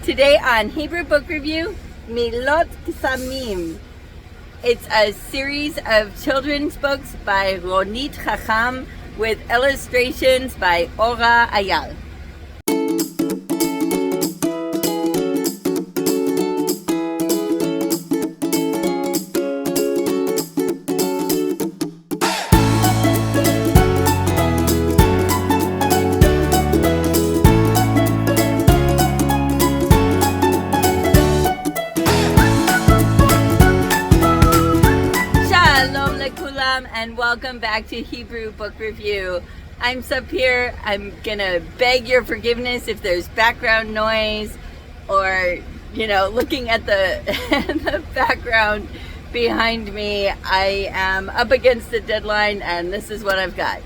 Today on Hebrew Book Review, Milot Ksamim. It's a series of children's books by Ronit Chacham with illustrations by Orah Ayal. And welcome back to Hebrew Book Review. I'm Sapir. I'm gonna beg your forgiveness if there's background noise or, looking at the background behind me. I am up against the deadline and this is what I've got.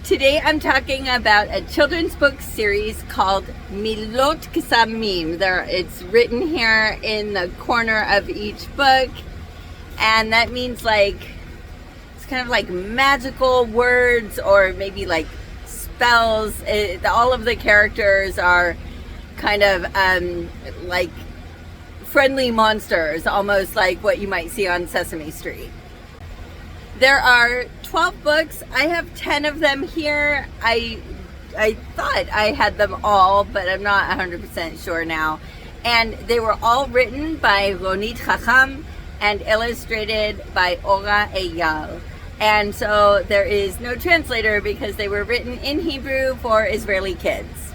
Today I'm talking about a children's book series called Milot Ksamim. It's written here in the corner of each book, and that means kind of like magical words or maybe like spells. All of the characters are kind of like friendly monsters, almost like what you might see on Sesame Street. There are 12 books. I have 10 of them here. I thought I had them all, but I'm not 100% sure now. And they were all written by Ronit Chacham and illustrated by Orah Ayal. And so there is no translator because they were written in Hebrew for Israeli kids.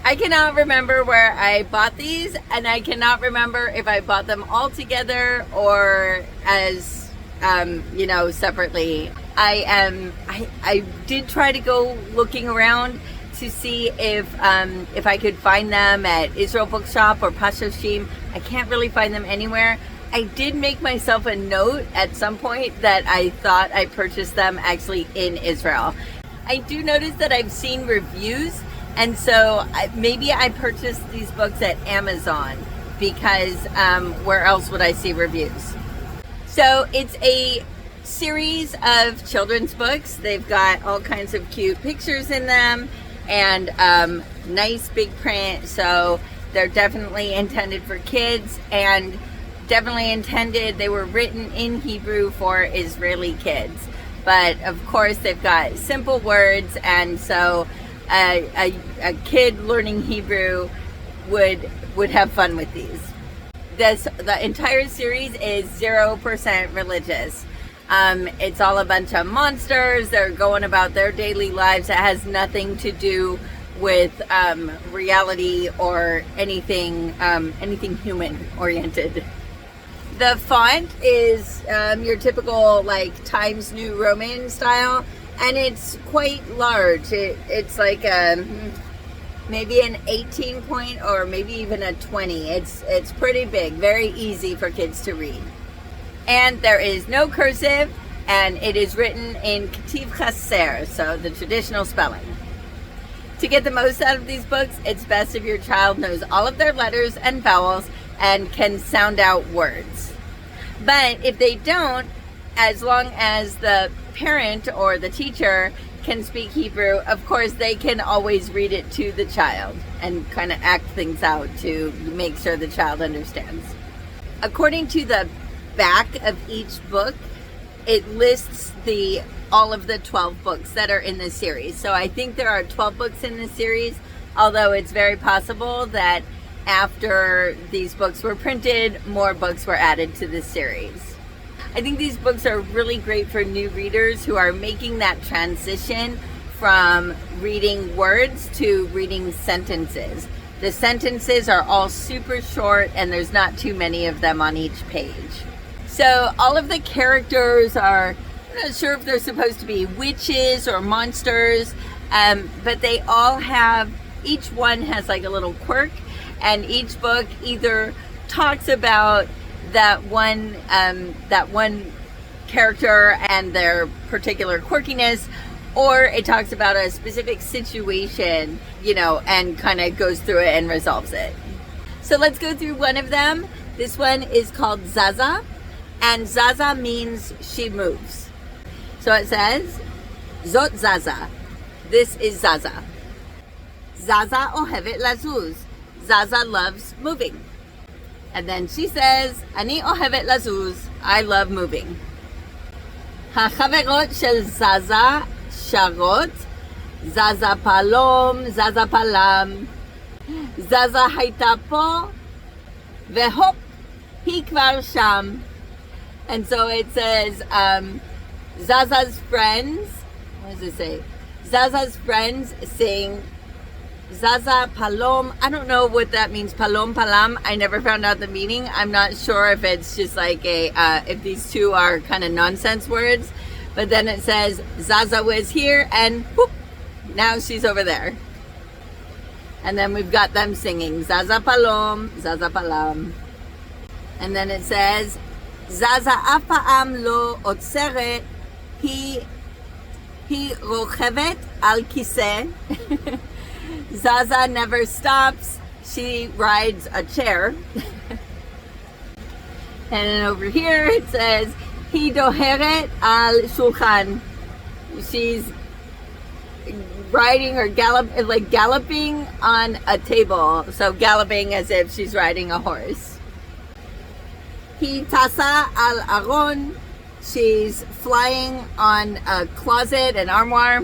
I cannot remember where I bought these, and I cannot remember if I bought them all together or as, separately. I did try to go looking around to see if I could find them at Israel Bookshop or Pashoshim. I can't really find them anywhere. I did make myself a note at some point that I thought I purchased them actually in Israel. I do notice that I've seen reviews, and so maybe I purchased these books at Amazon because where else would I see reviews? So it's a series of children's books. They've got all kinds of cute pictures in them and nice big print, so they're definitely intended for kids and definitely intended. They were written in Hebrew for Israeli kids, but of course they've got simple words, and so a kid learning Hebrew would have fun with these. The entire series is 0% religious. It's all a bunch of monsters. They're going about their daily lives. It has nothing to do with reality or anything human oriented. The font is your typical Times New Roman style, and it's quite large. It's like maybe an 18 point or maybe even a 20. It's pretty big, very easy for kids to read. And there is no cursive, and it is written in Ketiv Chaser, so the traditional spelling. To get the most out of these books, it's best if your child knows all of their letters and vowels and can sound out words. But if they don't, as long as the parent or the teacher can speak Hebrew, of course they can always read it to the child and kind of act things out to make sure the child understands. According to the back of each book, it lists all of the 12 books that are in the series. So I think there are 12 books in the series, although it's very possible that after these books were printed, more books were added to this series. I think these books are really great for new readers who are making that transition from reading words to reading sentences. The sentences are all super short and there's not too many of them on each page. So all of the characters are, I'm not sure if they're supposed to be witches or monsters, but they all each one has like a little quirk, and each book either talks about that one character and their particular quirkiness, or it talks about a specific situation, and kind of goes through it and resolves it. So let's go through one of them. This one is called Zazah, and Zazah means she moves. So it says, Zot Zazah. This is Zazah. Zazah ohevet lazuz. Zazah loves moving. And then she says, Ani ohevet lazuz, I love moving. החברות של זזה שרות, זזה פלום, זזה פלם, זזה הייתה פה, והופ, היא כבר שם. And so it says, Zazah's friends, what does it say? Zazah's friends sing Zaza Palom. I don't know what that means. Palom, Palam. I never found out the meaning. I'm not sure if it's just like if these two are kind of nonsense words. But then it says Zaza was here and whoop, now she's over there. And then we've got them singing Zaza Palom, Zaza Palam. And then it says Zaza אף פעם לא עוצרת, היא רוכבת על כיסא. Zaza never stops, she rides a chair. And then over here it says, היא דוהרת על שולחן. She's riding or galloping on a table. So galloping as if she's riding a horse. היא טסה על ארון. She's flying on a closet, an armoire.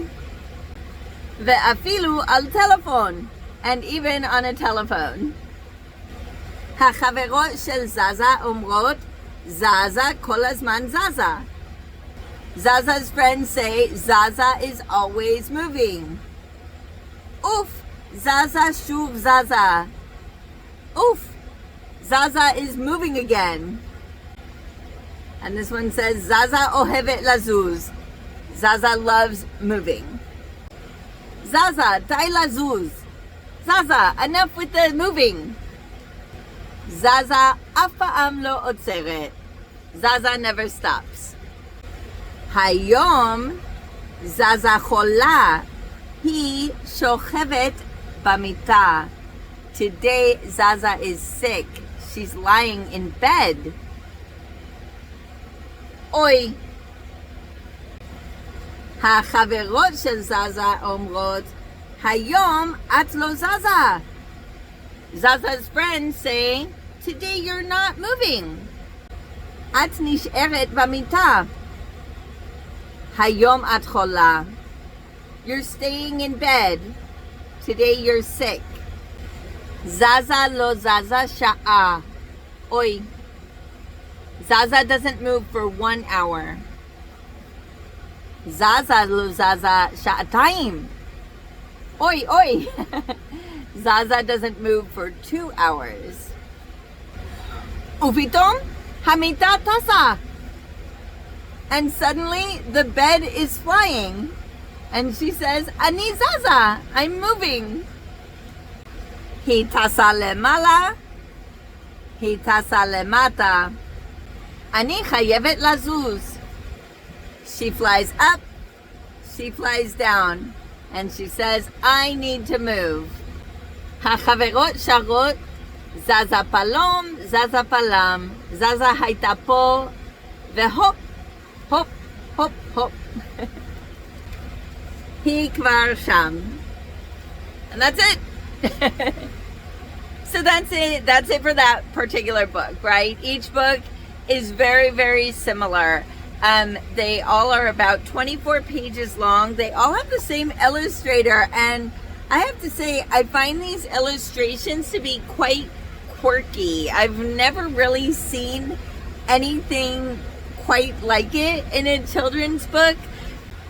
ואפילו על טלפון, and even on a telephone. החברות של זזה אומרות, זזה כל הזמן זזה. Zaza's friends say, Zaza is always moving. Oof, Zaza shuv Zaza. Oof, Zaza is moving again. And this one says, Zaza ohevet lazuz. Zaza loves moving. Zaza, די לזוז. Zaza, enough with the moving. Zaza אף פעם לא עוצרת. Zaza never stops. היום Zaza חולה. היא שוכבת במיטה. Today Zaza is sick. She's lying in bed. Oi. החברות של זזה אומרות, היום את לא זזה. Zaza's friends say, today you're not moving. את נשארת במיטה. היום את חולה. You're staying in bed. Today you're sick. Zazah Lo Zazah שעה. Oi. Zazah doesn't move for 1 hour. Zazah Lo Zazah sha'atayim. Oi, oi. Zazah doesn't move for 2 hours. Upitom hamita tasa. And suddenly the bed is flying. And she says, Ani Zazah, I'm moving. Hi tasa lemala. Hi tasa lemata. Ani chayevet lazuz. She flies up, she flies down, and she says, I need to move. החברות שרות, זזה פלום, זזה פלם, זזה הייתה פה, והופ, הופ, הופ, הופ. היא כבר שם. And that's it. So that's it for that particular book, right? Each book is very, very similar. They all are about 24 pages long. They all have the same illustrator, and I have to say, I find these illustrations to be quite quirky. I've never really seen anything quite like it in a children's book.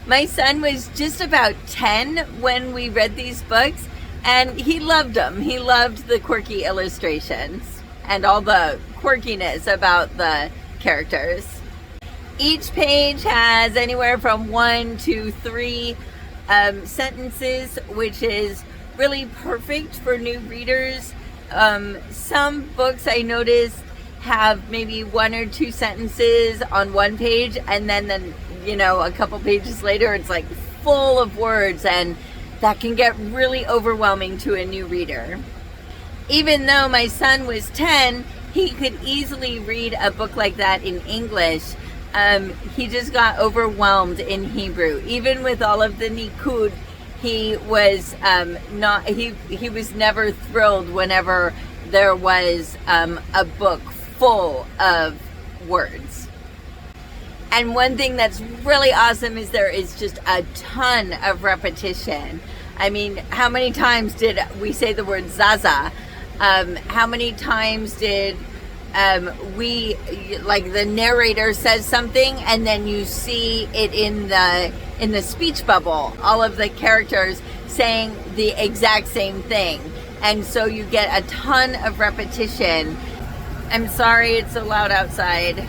My son was just about 10 when we read these books, and he loved them. He loved the quirky illustrations and all the quirkiness about the characters. Each page has anywhere from 1 to 3 sentences, which is really perfect for new readers. Some books I noticed have maybe 1 or 2 sentences on one page, and then a couple pages later it's like full of words, and that can get really overwhelming to a new reader. Even though my son was 10, he could easily read a book like that in English. He just got overwhelmed in Hebrew. Even with all of the nikud, he was he was never thrilled whenever there was a book full of words. And one thing that's really awesome is there is just a ton of repetition. I mean, how many times did we say the word Zazah? How many times did we, like, the narrator says something and then you see it in the speech bubble, all of the characters saying the exact same thing. And so you get a ton of repetition. I'm sorry it's so loud outside.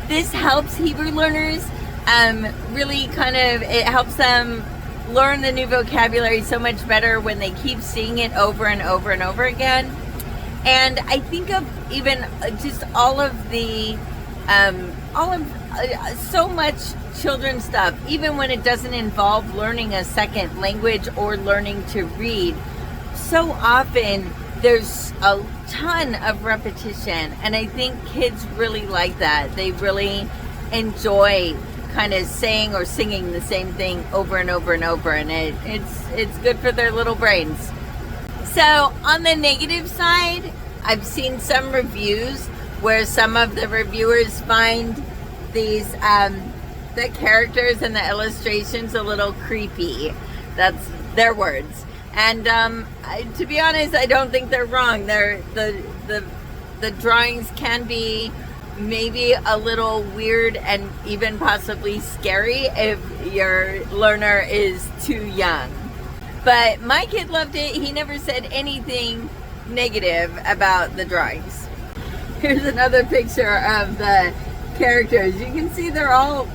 This helps Hebrew learners really it helps them learn the new vocabulary so much better when they keep seeing it over and over and over again. And I think of even just all of so much children's stuff, even when it doesn't involve learning a second language or learning to read. So often there's a ton of repetition, and I think kids really like that. They really enjoy kind of saying or singing the same thing over and over and over, and it's good for their little brains. So on the negative side, I've seen some reviews where some of the reviewers find these the characters and the illustrations a little creepy. That's their words. And to be honest, I don't think they're wrong. The drawings can be maybe a little weird and even possibly scary if your learner is too young. But my kid loved it. He never said anything negative about the drawings. Here's another picture of the characters. You can see they're all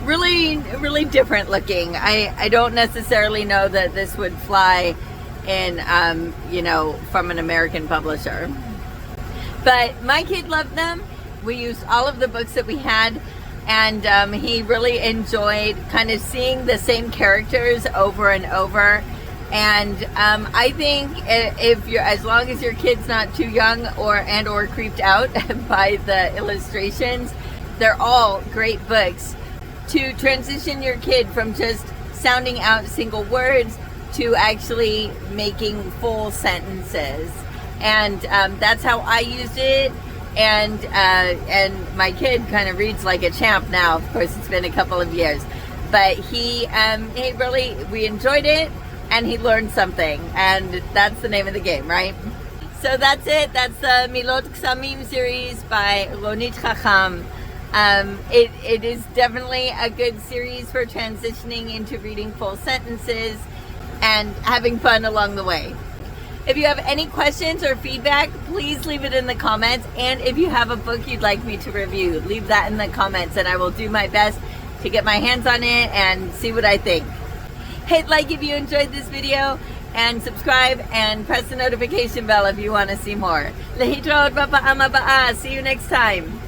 really, really different looking. I don't necessarily know that this would fly in, from an American publisher. But my kid loved them. We used all of the books that we had, and he really enjoyed kind of seeing the same characters over and over. And I think as long as your kid's not too young or creeped out by the illustrations, they're all great books to transition your kid from just sounding out single words to actually making full sentences. And that's how I used it. And my kid kind of reads like a champ now. Of course, it's been a couple of years, but we enjoyed it, and he learned something, and that's the name of the game, right? So that's it. That's the Milot Ksamim series by Ronit Chacham. It is definitely a good series for transitioning into reading full sentences and having fun along the way. If you have any questions or feedback, please leave it in the comments. And if you have a book you'd like me to review, leave that in the comments, and I will do my best to get my hands on it and see what I think. Hit like if you enjoyed this video, and subscribe and press the notification bell if you want to see more. Lehitraot b'pa'am ha'ba'ah. See you next time.